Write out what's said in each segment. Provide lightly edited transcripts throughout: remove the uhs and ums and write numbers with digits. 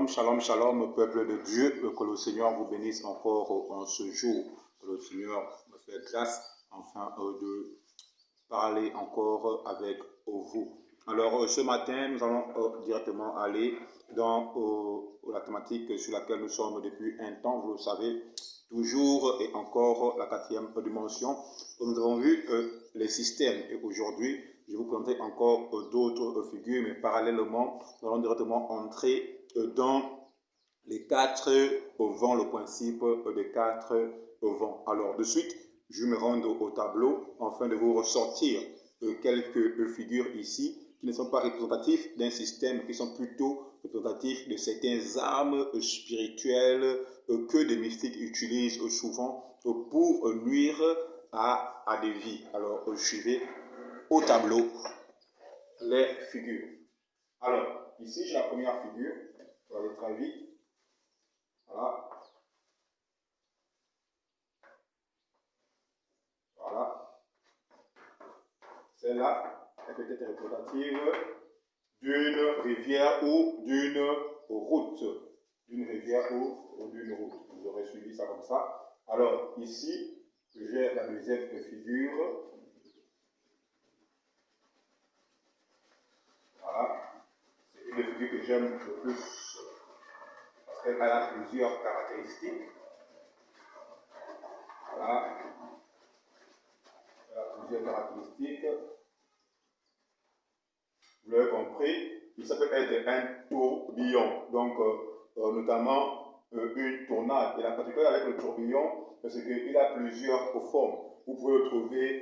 Shalom, shalom, peuple de Dieu, que le Seigneur vous bénisse encore en ce jour, que le Seigneur me fait grâce afin de parler encore avec vous. Alors ce matin, nous allons directement aller dans la thématique sur laquelle nous sommes depuis un temps, vous le savez, toujours et encore la quatrième dimension. Nous avons vu les systèmes et aujourd'hui, je vous présenterai encore d'autres figures, mais parallèlement, nous allons directement entrer dans les quatre vents, le principe des quatre vents. Alors de suite, je me rends au tableau afin de vous ressortir quelques figures ici qui ne sont pas représentatifs d'un système, qui sont plutôt représentatifs de certaines armes spirituelles que des mystiques utilisent souvent pour nuire à des vies. Alors suivez au tableau les figures. Alors ici j'ai la première figure, on va aller très vite. Voilà. Voilà. Celle-là est peut-être représentative d'une rivière ou d'une route. D'une rivière ou d'une route. Vous aurez suivi ça comme ça. Alors, ici, j'ai la deuxième figure. Voilà. C'est une des figures que j'aime le plus parce qu'elle a plusieurs caractéristiques. Voilà. Elle a plusieurs caractéristiques. Vous l'avez compris, ça peut être un tourbillon, donc notamment une tornade. Et la particularité avec le tourbillon, c'est qu'il a plusieurs formes. Vous pouvez le trouver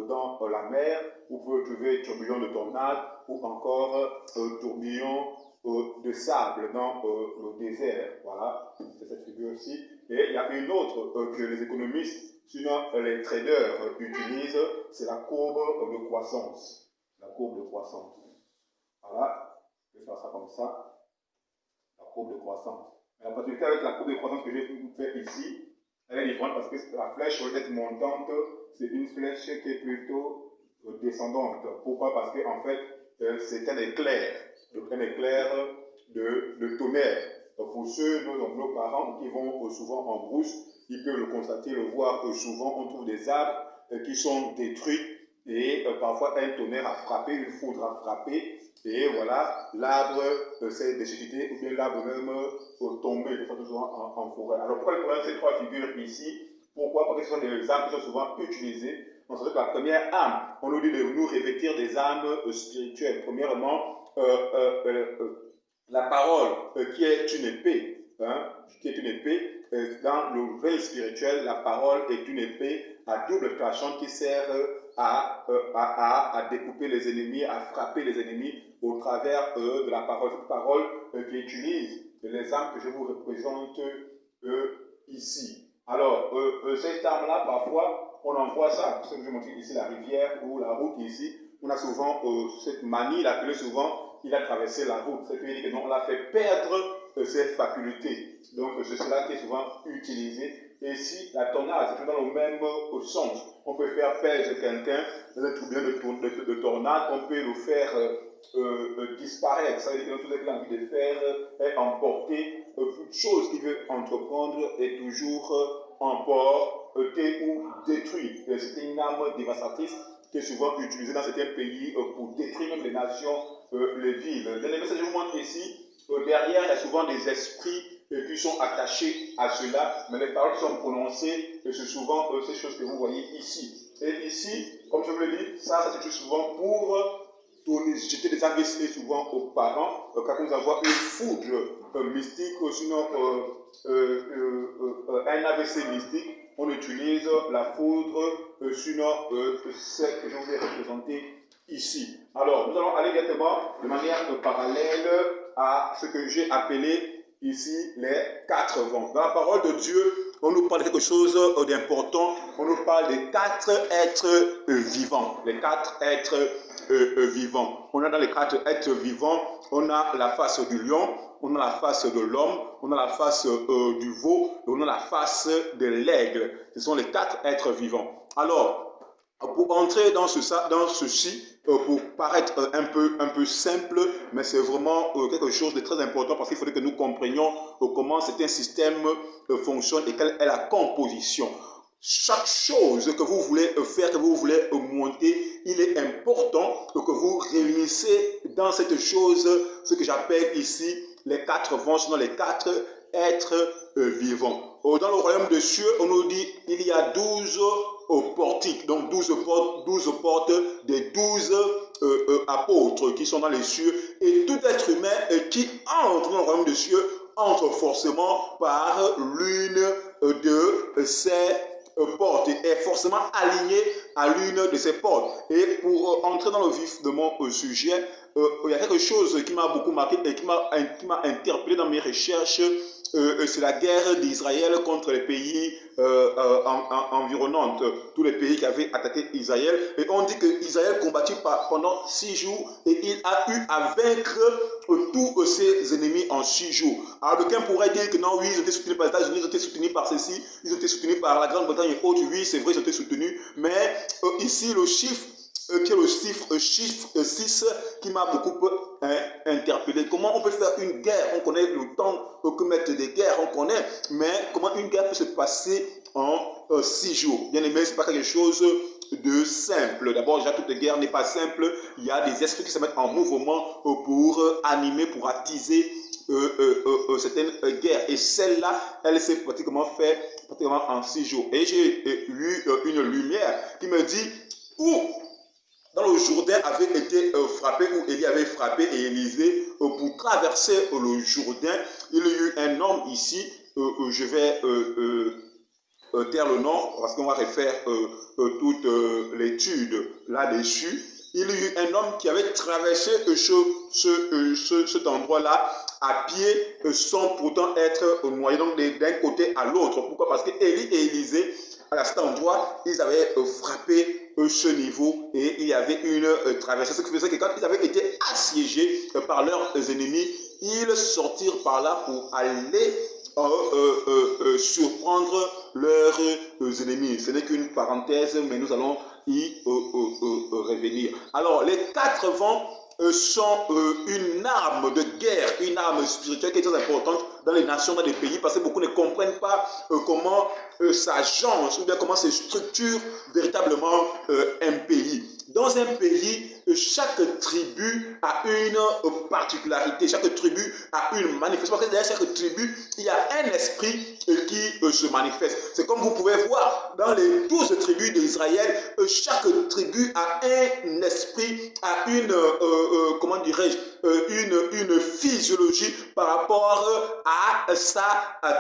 dans la mer, vous pouvez le trouver tourbillon de tornade ou encore tourbillon de sable dans le désert. Voilà, c'est cette figure-ci. Et il y a une autre que les économistes, sinon les traders utilisent, c'est la courbe de croissance. La courbe de croissance. Voilà, je vais faire ça comme ça, la courbe de croissance. Mais la particularité avec la courbe de croissance que j'ai fait ici, elle est différente parce que la flèche, au lieu d'être montante, c'est une flèche qui est plutôt descendante. Pourquoi? Parce qu'en fait, c'est un éclair de tonnerre. Donc pour ceux, nos parents qui vont souvent en brousse, ils peuvent le constater, le voir souvent, on trouve des arbres qui sont détruits et parfois un tonnerre a frappé, une foudre a frappé. Et voilà, l'arbre s'est déchiqueté ou bien l'arbre même tombé, de façon souvent en forêt. Alors pourquoi il y a ces trois figures ici? Pourquoi? Parce que ce sont des armes qui sont souvent utilisées. Donc c'est la première arme, on nous dit de nous revêtir des armes spirituelles. Premièrement, la parole qui est une épée, dans le veille spirituel, la parole est une épée à double tranchant qui sert à découper les ennemis, à frapper les ennemis au travers de la parole. Cette parole qui utilise les armes que je vous représente ici. Alors, cette arme-là, parfois, on en voit ça, ce que je montre ici, la rivière ou la route ici, on a souvent cette manie, là, que souvent, il a traversé la route. C'est dire que non, on l'a fait perdre ses facultés. Donc, c'est cela qui est souvent utilisé. Et si la tornade, c'est dans le même sens. On peut faire perdre quelqu'un dans un tourbillon de tornade, on peut le faire disparaître. Ça veut dire que tout ce qu'il a envie de faire est emporter. Toute chose qu'il veut entreprendre est toujours emporté ou détruit. C'est une arme dévastatrice qui est souvent utilisée dans certains pays pour détruire même les nations, les villes. Les messages que je vous montre ici, derrière, il y a souvent des esprits qui sont attachés à cela, mais les paroles qui sont prononcées, c'est souvent ces choses que vous voyez ici. Et ici, comme je vous l'ai dit, ça c'est souvent pour jeter des AVC souvent aux parents, quand nous avons une foudre mystique, ou sinon un AVC mystique, on utilise la foudre, sinon celle que je vous ai représentée ici. Alors, nous allons aller directement de manière parallèle à ce que j'ai appelé ici les quatre vents. Dans la parole de Dieu, on nous parle de quelque chose d'important. On nous parle des quatre êtres vivants. Les quatre êtres vivants. On a dans les quatre êtres vivants, on a la face du lion, on a la face de l'homme, on a la face du veau, et on a la face de l'aigle. Ce sont les quatre êtres vivants. Alors, pour entrer dans ceci, pour paraître un peu simple, mais c'est vraiment quelque chose de très important parce qu'il faudrait que nous comprenions comment cet un système fonctionne et quelle est la composition. Chaque chose que vous voulez faire, que vous voulez monter, il est important que vous réunissez dans cette chose ce que j'appelle ici les 4 vents, sinon les 4 êtres vivants. Dans le royaume des cieux, on nous dit il y a 12 portiques, donc 12 portes des 12 apôtres qui sont dans les cieux, et tout être humain qui entre dans le royaume des cieux entre forcément par l'une de ces porte est forcément aligné à l'une de ces portes. Et pour entrer dans le vif de mon sujet, il y a quelque chose qui m'a beaucoup marqué et qui m'a interpellé dans mes recherches. C'est la guerre d'Israël contre les pays environnants, tous les pays qui avaient attaqué Israël. Et on dit qu'Israël combattit pendant 6 jours et il a eu à vaincre tous ses ennemis en 6 jours. Alors quelqu'un pourrait dire que non, oui, ils ont été soutenus par les États-Unis, ils ont été soutenus par ceci, ils ont été soutenus par la Grande-Bretagne et autres. Oui, c'est vrai, ils ont été soutenus. Mais ici, le chiffre qui est le chiffre 6 qui m'a beaucoup interpellé. Comment on peut faire une guerre? On connaît le temps que mettre des guerres, on connaît, mais comment une guerre peut se passer en 6 jours? Bien aimé, ce n'est pas quelque chose de simple. D'abord, déjà, toute guerre n'est pas simple. Il y a des esprits qui se mettent en mouvement pour animer, pour attiser certaines guerres. Et celle-là, elle s'est pratiquement faite en 6 jours. Et j'ai eu une lumière qui me dit où dans le Jourdain avait été frappé, où Élie avait frappé et Élisée pour traverser le Jourdain. Il y a eu un homme ici, je vais taire le nom parce qu'on va refaire toute l'étude là-dessus. Il y a eu un homme qui avait traversé cet endroit-là à pied sans pourtant être noyé, donc d'un côté à l'autre. Pourquoi? Parce que Élie et Élisée, à cet endroit, ils avaient frappé ce niveau et il y avait une traversée. Ce qui faisait que quand ils avaient été assiégés par leurs ennemis, ils sortirent par là pour aller surprendre leurs ennemis. Ce n'est qu'une parenthèse, mais nous allons y revenir. Alors, les 4 vents sont une arme de guerre, une arme spirituelle qui est très importante dans les nations, dans les pays, parce que beaucoup ne comprennent pas comment s'agence ou bien comment se structure véritablement un pays. Dans un pays, chaque tribu a une particularité, chaque tribu a une manifestation. Parce que derrière chaque tribu, il y a un esprit qui se manifeste. C'est comme vous pouvez voir dans les 12 tribus d'Israël, chaque tribu a un esprit, a une, comment dirais-je, une physiologie par rapport à sa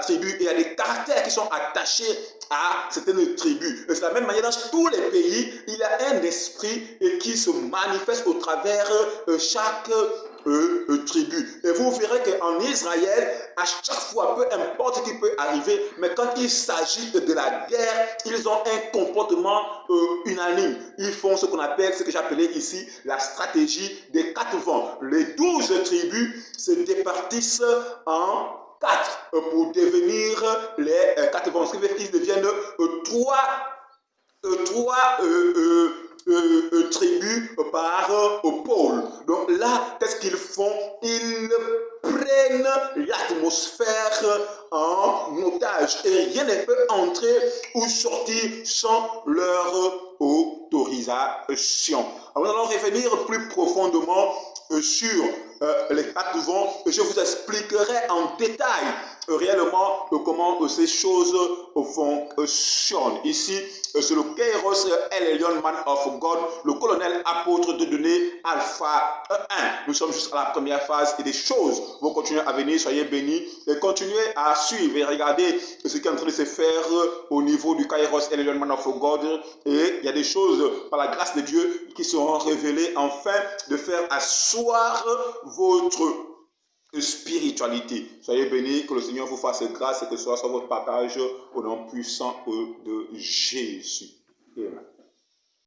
tribu. Il y a des caractères qui sont attachés à certaines tribus. C'est de la même manière dans tous les pays, il y a un esprit qui se manifeste au travers chaque tribu. Et vous verrez qu'en Israël, à chaque fois, peu importe ce qui peut arriver, mais quand il s'agit de la guerre, ils ont un comportement unanime. Ils font ce qu'on appelle, ce que j'appelais ici, la stratégie des 4 vents. Les 12 tribus se départissent en 4 pour devenir les 4 vents. Ce qui veut dire qu'ils deviennent 3 tribus par pôle. Donc là, qu'est-ce qu'ils font? Ils prennent l'atmosphère en otage et rien ne peut entrer ou sortir sans leur autorisation. Alors, nous allons revenir plus profondément sur les 4 vents. Je vous expliquerai en détail réellement comment ces choses fonctionnent. Ici, c'est le Kairos Elyon Man of God, le colonel apôtre de données Alpha 1. Nous sommes juste à la première phase et des choses vont continuer à venir. Soyez bénis et continuez à suivre et regarder ce qui est en train de se faire au niveau du Kairos Elyon Man of God. Et il y a des choses, par la grâce de Dieu, qui seront révélées afin de faire asseoir votre spiritualité. Soyez bénis, que le Seigneur vous fasse grâce et que ce soit votre partage au nom puissant de Jésus. Amen.